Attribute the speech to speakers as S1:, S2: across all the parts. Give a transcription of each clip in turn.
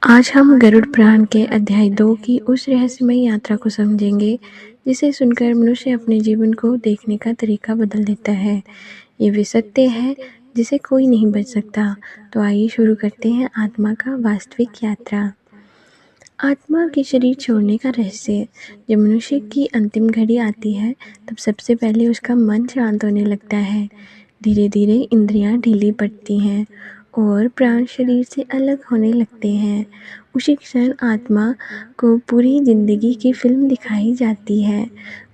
S1: आज हम गरुड़ पुराण के अध्याय 2 की उस रहस्यमय यात्रा को समझेंगे जिसे सुनकर मनुष्य अपने जीवन को देखने का तरीका बदल देता है। ये वे सत्य है जिसे कोई नहीं बच सकता। तो आइए शुरू करते हैं आत्मा का वास्तविक यात्रा। आत्मा के शरीर छोड़ने का रहस्य। जब मनुष्य की अंतिम घड़ी आती है तब सबसे पहले उसका मन शांत होने लगता है। धीरे धीरे इंद्रियां ढीली पड़ती हैं और प्राण शरीर से अलग होने लगते हैं। उसी क्षण आत्मा को पूरी जिंदगी की फिल्म दिखाई जाती है।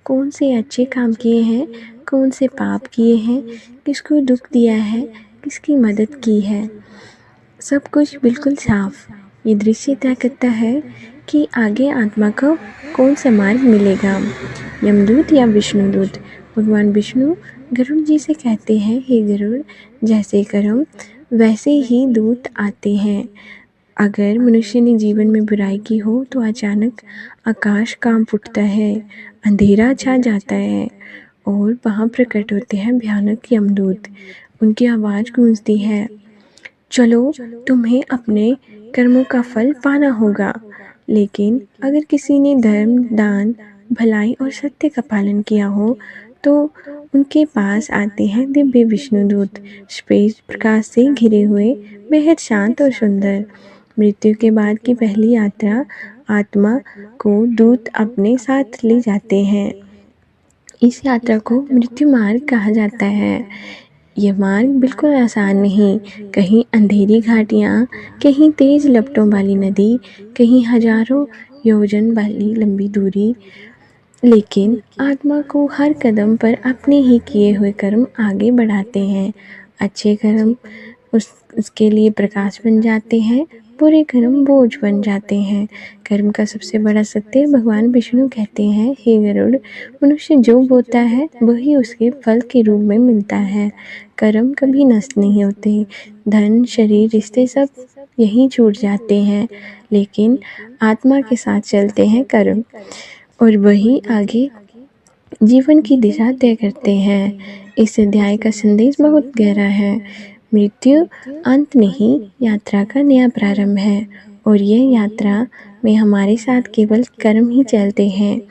S1: कौन से अच्छे काम किए हैं, कौन से पाप किए हैं, किसको दुख दिया है, किसकी मदद की है, सब कुछ बिल्कुल साफ। ये दृश्य तय करता है कि आगे आत्मा को कौन सा मार्ग मिलेगा, यमदूत या विष्णुदूत। भगवान विष्णु गरुड़ जी से कहते हैं, हे गरुड़, जैसे कर्म वैसे ही दूत आते हैं। अगर मनुष्य ने जीवन में बुराई की हो तो अचानक आकाश कांप उठता है, अंधेरा छा जाता है और वहाँ प्रकट होते हैं भयानक यमदूत। उनकी आवाज़ गूंजती है, चलो तुम्हें अपने कर्मों का फल पाना होगा। लेकिन अगर किसी ने धर्म, दान, भलाई और सत्य का पालन किया हो तो उनके पास आते हैं दिव्य विष्णुदूत, श्वेत प्रकाश से घिरे हुए, बेहद शांत और सुंदर। मृत्यु के बाद की पहली यात्रा आत्मा को दूत अपने साथ ले जाते हैं। इस यात्रा को मृत्यु मार्ग कहा जाता है। यह मार्ग बिल्कुल आसान नहीं। कहीं अंधेरी घाटियाँ, कहीं तेज लपटों वाली नदी, कहीं हजारों योजन वाली लंबी दूरी। लेकिन आत्मा को हर कदम पर अपने ही किए हुए कर्म आगे बढ़ाते हैं। अच्छे कर्म उसके लिए प्रकाश बन जाते हैं, बुरे कर्म बोझ बन जाते हैं। कर्म का सबसे बड़ा सत्य भगवान विष्णु कहते हैं, हे गरुड़, मनुष्य जो बोता है वही उसके फल के रूप में मिलता है। कर्म कभी नष्ट नहीं होते। धन, शरीर, रिश्ते सब यहीं छूट जाते हैं, लेकिन आत्मा के साथ चलते हैं कर्म, और वही आगे जीवन की दिशा तय करते हैं। इस अध्याय का संदेश बहुत गहरा है। मृत्यु अंत नहीं, यात्रा का नया प्रारंभ है, और यह यात्रा में हमारे साथ केवल कर्म ही चलते हैं।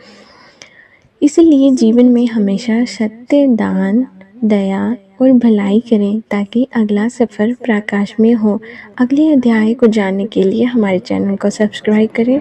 S1: इसलिए जीवन में हमेशा सत्य, दान, दया और भलाई करें ताकि अगला सफ़र प्रकाश में हो। अगले अध्याय को जानने के लिए हमारे चैनल को सब्सक्राइब करें।